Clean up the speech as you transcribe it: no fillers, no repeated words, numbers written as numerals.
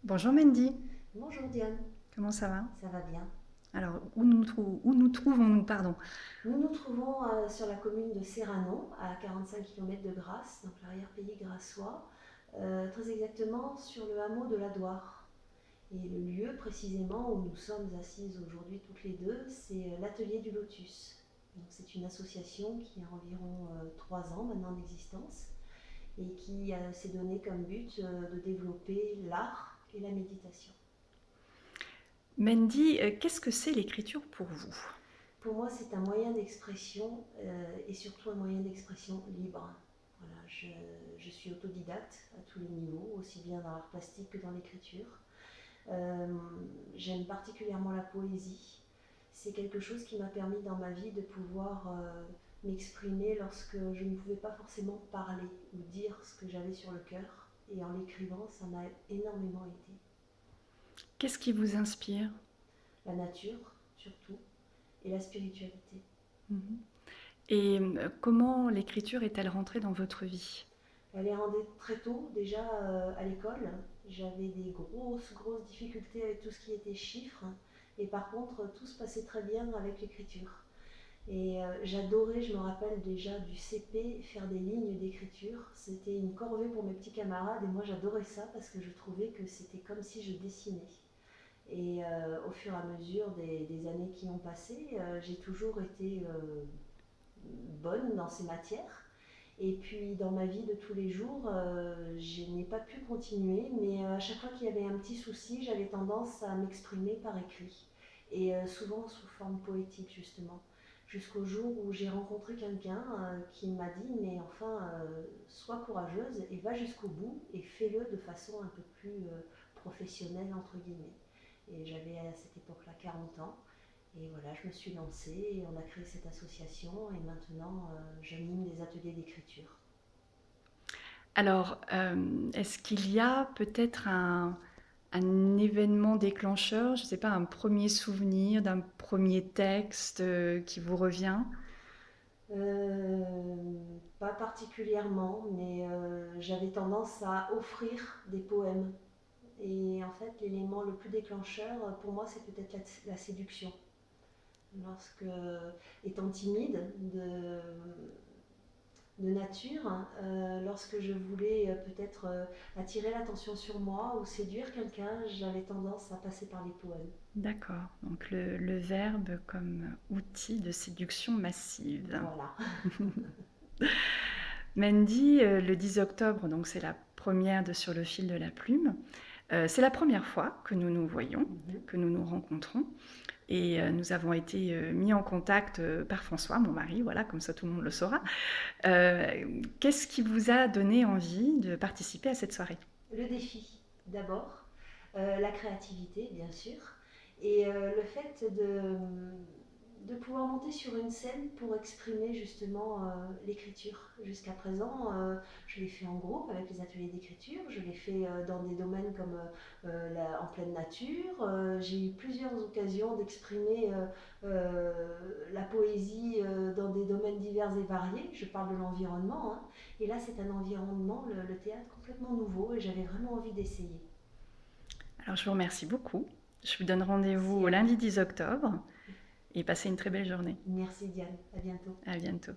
Bonjour Mendy, Bonjour Diane, comment ça va? ça va bien. Alors, où nous trouvons-nous, pardon? Nous nous trouvons sur la commune de Serranon, à 45 km de Grasse, donc l'arrière-pays grassois, très exactement sur le hameau de la Douar. Et le lieu précisément où nous sommes assises aujourd'hui toutes les deux, c'est l'atelier du Lotus. Donc c'est une association qui a environ 3 ans maintenant d'existence et qui s'est donné comme but de développer l'art et la méditation. Mendy, qu'est-ce que c'est l'écriture pour vous? Pour moi, c'est un moyen d'expression et surtout un moyen d'expression libre. Voilà, je suis autodidacte à tous les niveaux, aussi bien dans l'art plastique que dans l'écriture. Euh, J'aime particulièrement la poésie. C'est quelque chose qui m'a permis dans ma vie de pouvoir m'exprimer lorsque je ne pouvais pas forcément parler ou dire ce que j'avais sur le cœur. Et en l'écrivant, ça m'a énormément aidé. Qu'est-ce qui vous inspire? La nature, surtout, et la spiritualité. Mhm. Et comment l'écriture est-elle rentrée dans votre vie? Elle est rendue très tôt, déjà à l'école. J'avais des grosses difficultés avec tout ce qui était chiffres. Et par contre, tout se passait très bien avec l'écriture. Et j'adorais, je me rappelle déjà du CP, faire des lignes d'écriture. C'était une corvée pour mes petits camarades et moi j'adorais ça parce que je trouvais que c'était comme si je dessinais. Et au fur et à mesure des années qui ont passé, j'ai toujours été bonne dans ces matières. Et puis dans ma vie de tous les jours, je n'ai pas pu continuer, mais à chaque fois qu'il y avait un petit souci, j'avais tendance à m'exprimer par écrit. Et souvent sous forme poétique justement. Jusqu'au jour où j'ai rencontré quelqu'un qui m'a dit, mais enfin, sois courageuse et va jusqu'au bout et fais-le de façon un peu plus professionnelle, entre guillemets. Et j'avais à cette époque-là 40 ans. Et voilà, je me suis lancée et on a créé cette association et maintenant j'anime des ateliers d'écriture. Alors, est-ce qu'il y a peut-être un événement déclencheur, je ne sais pas, un premier souvenir d'un premier texte qui vous revient? Pas particulièrement, mais j'avais tendance à offrir des poèmes. Et en fait, l'élément le plus déclencheur pour moi, c'est peut-être la séduction. Lorsque, étant timide de nature, lorsque je voulais peut-être attirer l'attention sur moi ou séduire quelqu'un, j'avais tendance à passer par les poèmes. D'accord, donc le verbe comme outil de séduction massive. Voilà. Mendy, le 10 octobre, donc c'est la première de Sur le fil de la plume. C'est la première fois que nous nous voyons, Mhm. que nous nous rencontrons. Et nous avons été mis en contact par François, mon mari, voilà, comme ça tout le monde le saura. Qu'est-ce qui vous a donné envie de participer à cette soirée? Le défi, d'abord, la créativité, bien sûr, et le fait de pouvoir monter sur une scène pour exprimer justement l'écriture. Jusqu'à présent, je l'ai fait en groupe avec les ateliers d'écriture, je l'ai fait dans des domaines comme en pleine nature. J'ai eu plusieurs occasions d'exprimer la poésie dans des domaines divers et variés. Je parle de l'environnement, hein. Et là, c'est un environnement, le théâtre, complètement nouveau et j'avais vraiment envie d'essayer. Alors je vous remercie beaucoup. Je vous donne rendez-vous Merci au à lundi vous. 10 octobre et passez une très belle journée. Merci Diane, à bientôt. À bientôt.